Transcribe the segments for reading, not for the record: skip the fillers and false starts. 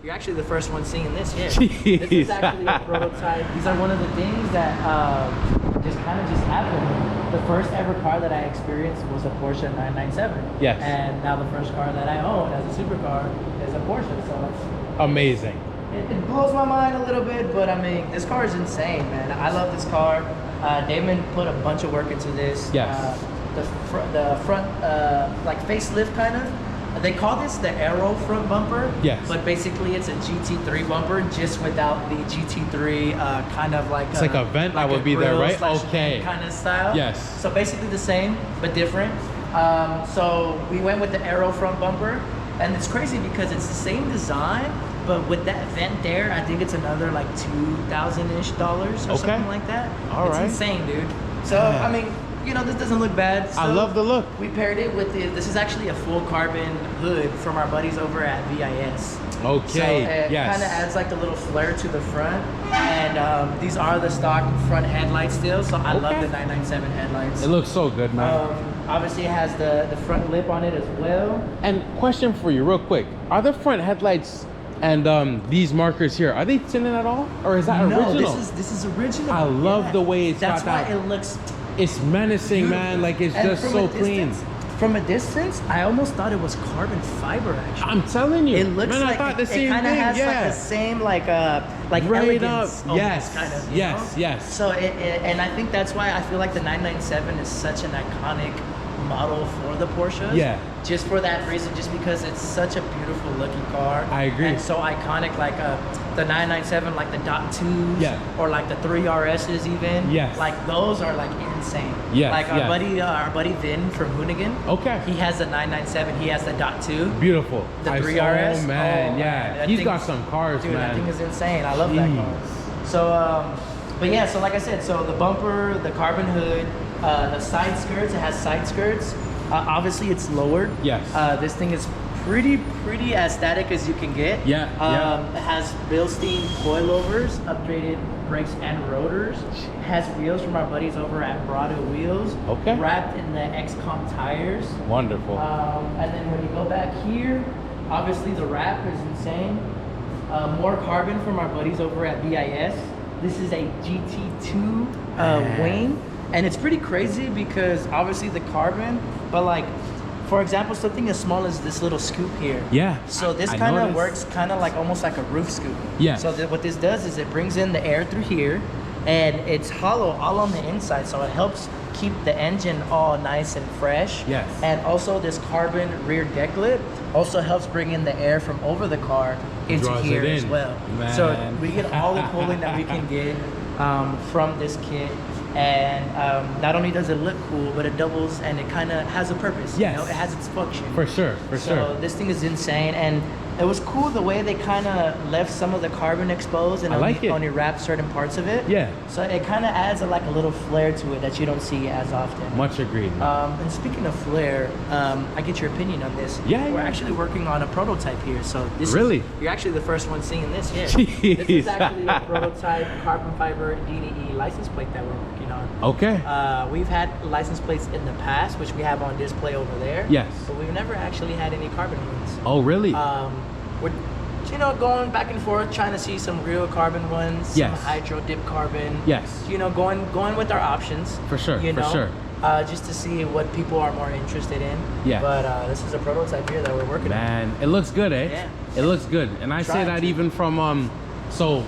You're actually the first one seeing this, yeah. Jeez. This is actually a prototype. These are one of the things that just happened. The first ever car that I experienced was a Porsche 997. Yes. And now the first car that I own as a supercar is a Porsche. So it's amazing. It blows my mind a little bit, but I mean, this car is insane, man. I love this car. Damon put a bunch of work into this. Yes. The front like facelift kind of. They call this the Aero front bumper. Yes. But basically it's a GT3 bumper just without the GT3 kind of like it's like a vent that would be there, right? Okay. Kind of style. Yes. So basically the same but different. So we went with the Aero front bumper, and it's crazy because it's the same design, but with that vent there, I think it's another like $2,000-ish or something like that. All right. It's insane, dude. So yeah. I mean, you know, this doesn't look bad. So I love the look. We paired it with this is actually a full carbon hood from our buddies over at VIS. Okay, so it yes. kind of adds like the little flare to the front, and these are the stock front headlights still, so I love the 997 headlights. It looks so good, man. Obviously it has the front lip on it as well. And question for you real quick, are the front headlights and these markers here, are they tinted at all, or is that original? No, this is original. I love the way it's That's got why it looks, it's menacing, beautiful. Man, like it's just so clean. From a distance, I almost thought it was carbon fiber. Actually, I'm telling you, it looks man, like I thought the same it kind of thing. has Yeah. like the same like right elegance. Up. Yes, kind of, yes, know? yes. So and I think that's why I feel like the 997 is such an iconic model for the Porsches. Yeah. Just for that reason, just because it's such a beautiful looking car. I agree. And so iconic, like the 997, like the dot twos, yeah. or like the 3RSs even. Yes. Like those are like insane. Yes. Like our buddy Vin from Hoonigan. Okay. He has the 997. He has the dot two. Beautiful. The 3RS. Oh man, yeah. Man. He's got some cars, dude, man. That thing is insane. I love that car. So, but yeah. So like I said, so the bumper, the carbon hood, the side skirts. It has side skirts. Obviously, it's lowered. Yes. This thing is pretty aesthetic as you can get. Yeah. It has Bilstein coilovers, upgraded brakes and rotors. It has wheels from our buddies over at Brado Wheels. Okay. Wrapped in the XCOM tires. Wonderful. And then when you go back here, obviously the wrap is insane. More carbon from our buddies over at VIS. This is a GT2 wing. And it's pretty crazy because obviously the carbon, but like, for example, something as small as this little scoop here. Yeah. So this kind of works kind of like almost like a roof scoop. Yeah. So what this does is it brings in the air through here, and it's hollow all on the inside. So it helps keep the engine all nice and fresh. Yes. And also this carbon rear deck lid also helps bring in the air from over the car into here as well. Man. So we get all the cooling that we can get from this kit. And not only does it look cool, but it doubles and it kind of has a purpose. Yes. You know, it has its function. For sure, So this thing is insane, and it was cool the way they kind of left some of the carbon exposed and only wrapped certain parts of it. Yeah. So it kind of adds like a little flair to it that you don't see as often. Much agreed. And speaking of flair, I get your opinion on this. Yeah. We're actually working on a prototype here, so this really? You're actually the first one seeing this. Yeah. Jeez. This is actually a prototype carbon fiber DDE license plate that we're working on. Okay. We've had license plates in the past, which we have on display over there. Yes. But we've never actually had any carbon ones. Oh, really? We're, you know, going back and forth, trying to see some real carbon ones, yes. some hydro dip carbon. Yes. You know, going with our options. For sure. You know, for sure. Just to see what people are more interested in. Yeah. But this is a prototype here that we're working on. Man, it looks good, eh? Yeah. It looks good, and I say that even from so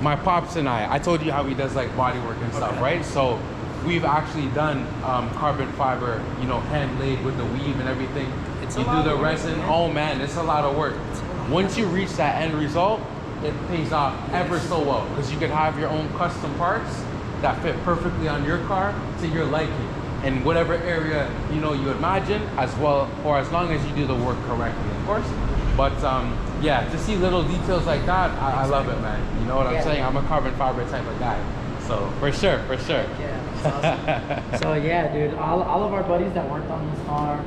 my pops and I told you how he does like body work and stuff, right? So we've actually done carbon fiber, you know, hand laid with the weave and everything. You do the resin. Oh man, it's a lot of work. Once you reach that end result, it pays off ever so well, because you can have your own custom parts that fit perfectly on your car to your liking, in whatever area you know you imagine, as well, or as long as you do the work correctly, of course. But yeah, to see little details like that, I love it, man. You know what I'm saying? I'm a carbon fiber type of guy, so for sure. Yeah, that's awesome. So yeah, dude, all of our buddies that worked on this car,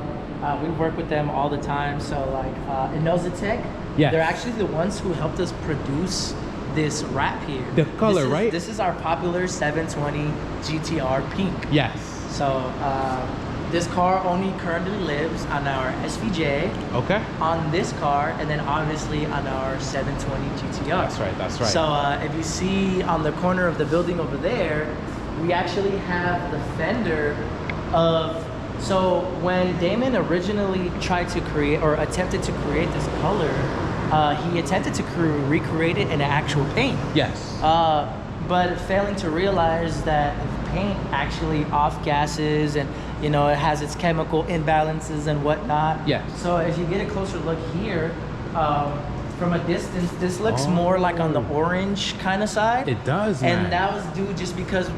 we work with them all the time. So like Innositech, they're actually the ones who helped us produce this wrap here. The color, right? This is our popular 720 GTR pink. Yes. So This car only currently lives on our SVJ, Okay. on this car, and then obviously on our 720 GTR. That's right. That's right. So if you see on the corner of the building over there, we actually have the fender of. So when Damon originally tried to create or attempted to create this color, he attempted to recreate it in an actual paint. Yes. But failing to realize that paint actually off gases and you know it has its chemical imbalances and whatnot. Yes. So as you get a closer look here, from a distance, this looks more like on the orange kind of side. It does, man. And that was due just because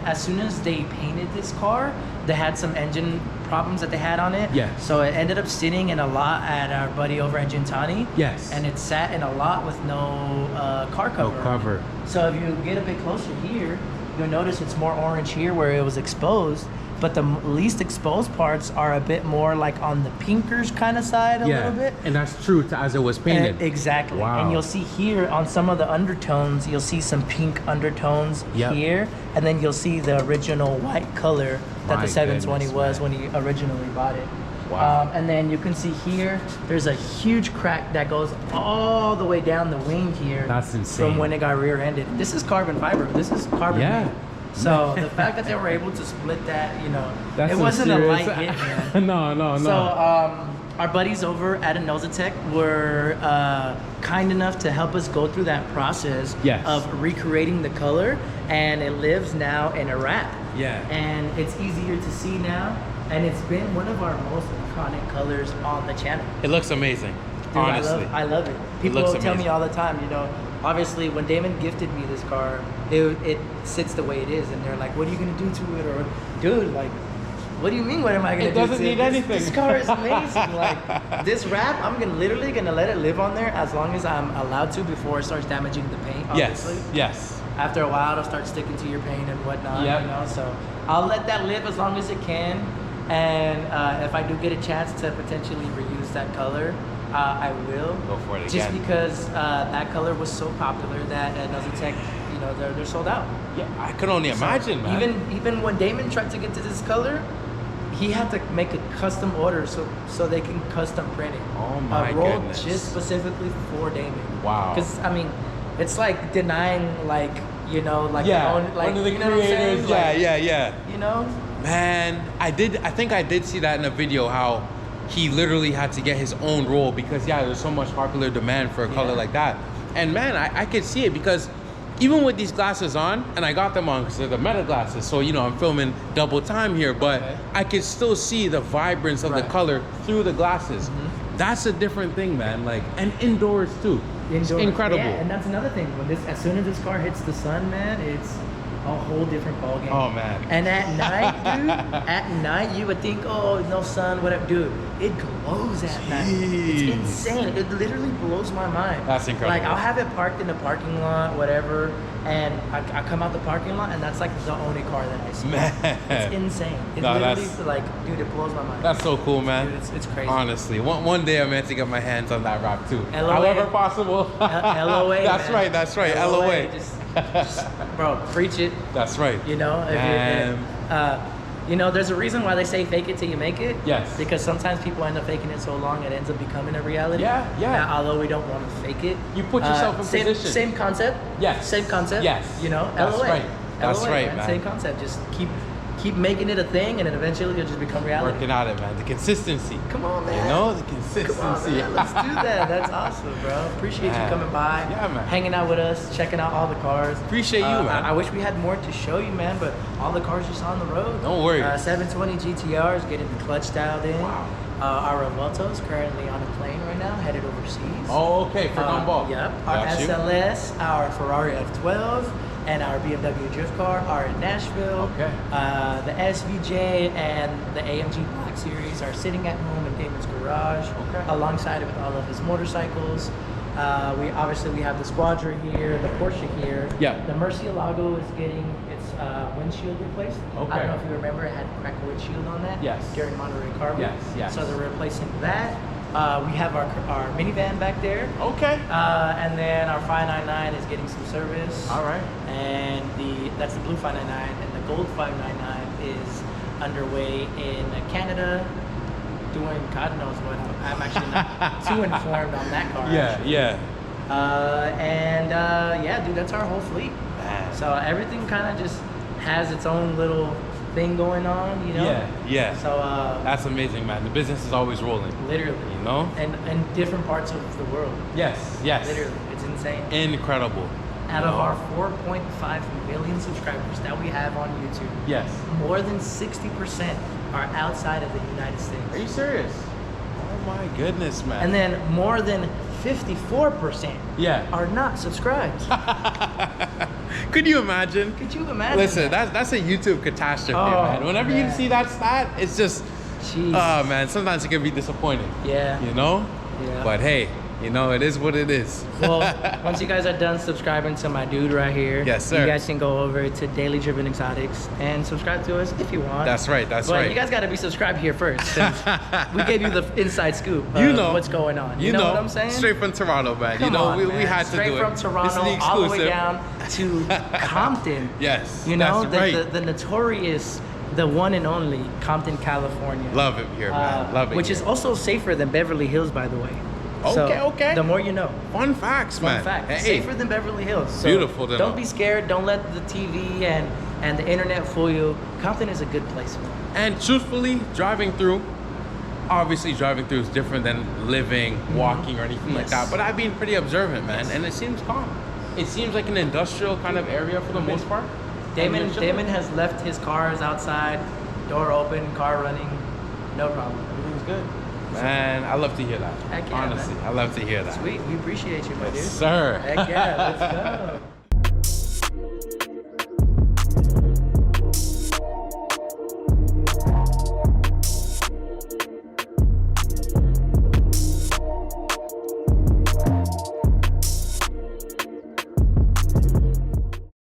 as soon as they painted this car, they had some engine problems that they had on it. Yes. So it ended up sitting in a lot at our buddy over at Gintani. Yes. And it sat in a lot with no car cover. No cover. So if you get a bit closer here, you'll notice it's more orange here where it was exposed, but the least exposed parts are a bit more like on the pinkers kind of side a little bit. And that's true as it was painted. Exactly. Wow. And you'll see here on some of the undertones, you'll see some pink undertones here, and then you'll see the original white color that My the 720 goodness, was man. when he originally bought it. Wow. And then you can see here, there's a huge crack that goes all the way down the wing here. That's insane. From when it got rear-ended. This is carbon fiber. This is carbon. Yeah. So the fact that they were able to split that, you know, That's it wasn't a serious. light hit, man. No. So our buddies over at Nosatech were kind enough to help us go through that process of recreating the color, and it lives now in a wrap. Yeah. And it's easier to see now, and it's been one of our most iconic colors on the channel. It looks amazing. Dude, honestly. I love it. People looks tell me amazing. all the time, you know, obviously when Damon gifted me this car, it sits the way it is, and they're like, what are you gonna do to it? Or, dude, like, what do you mean, what am I gonna do to it? It doesn't need anything. This car is amazing. Like, this wrap, I'm literally gonna let it live on there as long as I'm allowed to before it starts damaging the paint, obviously. Yes. After a while, it'll start sticking to your paint and whatnot, Yep. you know, so I'll let that live as long as it can, and if I do get a chance to potentially reuse that color, I will. Go for it Just again. because that color was so popular that Nosatech, you know, they're sold out. Yeah, I could only imagine, man. Even when Damon tried to get to this color, he had to make a custom order so they can custom print it. Oh my A roll goodness. just specifically for Damon. Wow. Because I mean, it's like denying like you know like Yeah, the own, like one of the you know what I'm saying? creators. Like, Yeah. You know. Man, I think I did see that in a video how he literally had to get his own roll because there's so much popular demand for a color like that. And man, I could see it because even with these glasses on, and I got them on because they're the Meta glasses, so you know I'm filming double time here, but I could still see the vibrance of the color through the glasses. That's a different thing, man. Like, and indoors too. It's incredible. Yeah, and that's another thing. As soon as this car hits the sun, man, it's a whole different ballgame. Oh man. And at night, dude, at night you would think, oh, no sun, whatever. Dude, it glows at night. It's insane. It literally blows my mind. That's incredible. Like, I'll have it parked in the parking lot, whatever, and I come out the parking lot, and that's like the only car that I see. Man. It's insane. It's No, literally that's- like, dude, it blows my mind. That's so cool, man. Dude, it's crazy. Honestly, one day I'm meant to get my hands on that wrap too. LOA. However possible. LOA. That's man. right. LOA. Just, bro, preach it. That's right. You know, you know, there's a reason why they say fake it till you make it. Yes. Because sometimes people end up faking it so long it ends up becoming a reality. Yeah. Now, although we don't want to fake it. You put yourself in position. Same concept. Yes. Same concept. Yes. You know, That's LOA. right. That's LOA, right, man. Same concept. Just keep making it a thing, and then eventually it'll just become reality. Working at it, man. The consistency. Come on, man. You know, the consistency. Come on, man. Let's do that. That's awesome, bro. Appreciate you Man. coming by. Yeah, man. Hanging out with us, checking out all the cars. Appreciate you, man. I wish we had more to show you, man, but all the cars just on the road. Don't worry. 720 GTR is getting the clutch dialed in. Wow. Our Revuelto is currently on a plane right now, headed overseas. Oh, okay. For gumball. Yep. Our Got you. SLS, our Ferrari F12, and our BMW drift car are in Nashville. Okay. The SVJ and the AMG Black Series are sitting at home in Damon's garage, alongside with all of his motorcycles. We have the Squadra here, the Porsche here. Yeah. The Murcielago is getting its windshield replaced. Okay. I don't know if you remember, it had a cracked windshield on that. Yes. During Monterey Carbon. Yes. So they're replacing that. We have our minivan back there. Okay. And then our 599 is getting some service. All right. And that's the blue 599, and the gold 599 is underway in Canada, doing God knows what. I'm actually not too informed on that car. Actually. Yeah, dude, that's our whole fleet. Man. So everything kind of just has its own little thing going on, you know? Yeah. So that's amazing, man. The business is always rolling. literally, You know? and different parts of the world. Yes. Literally, it's insane. Incredible. Out of our 4.5 million subscribers that we have on YouTube, Yes. more than 60% are outside of the United States. Are you serious? Oh my goodness, man. And then more than 54% are not subscribed. Could you imagine? Could you imagine? Listen, that's a YouTube catastrophe, Oh, man. Whenever you man. see that stat, it's just, Jeez. oh man, sometimes it can be disappointing. Yeah. You know? Yeah. But hey, you know, it is what it is. Well, once you guys are done subscribing to my dude right here, Yes, sir. you guys can go over to Daily Driven Exotics and subscribe to us if you want. That's right, that's but right. you guys got to be subscribed here first, since we gave you the inside scoop of You know what's going on. You know what I'm saying? Straight from Toronto, man. Come you know, on, we man. had to Straight do from it. Toronto This is the all the way exclusive. down to Compton. Yes, You know, that's right. the notorious, the one and only Compton, California. Love it here, man. Love it Which here. is also safer than Beverly Hills, by the way. Okay. The more you know. Fun facts, man. Fun fact. Hey. Safer than Beverly Hills. So Beautiful to don't know. be scared. Don't let the TV and the internet fool you. Compton is a good place, man. And truthfully, driving through is different than living, walking, or anything like Yes. that. But I've been pretty observant, man, and it seems calm. It seems like an industrial kind of area for the most part. Damon And you're chilling. has left his cars outside, door open, car running, no problem. Everything's good. Man, I love to hear that. Heck yeah, Honestly, man. I love to hear that. Sweet, we appreciate you, my dude. Yes, sir. Heck yeah, let's go.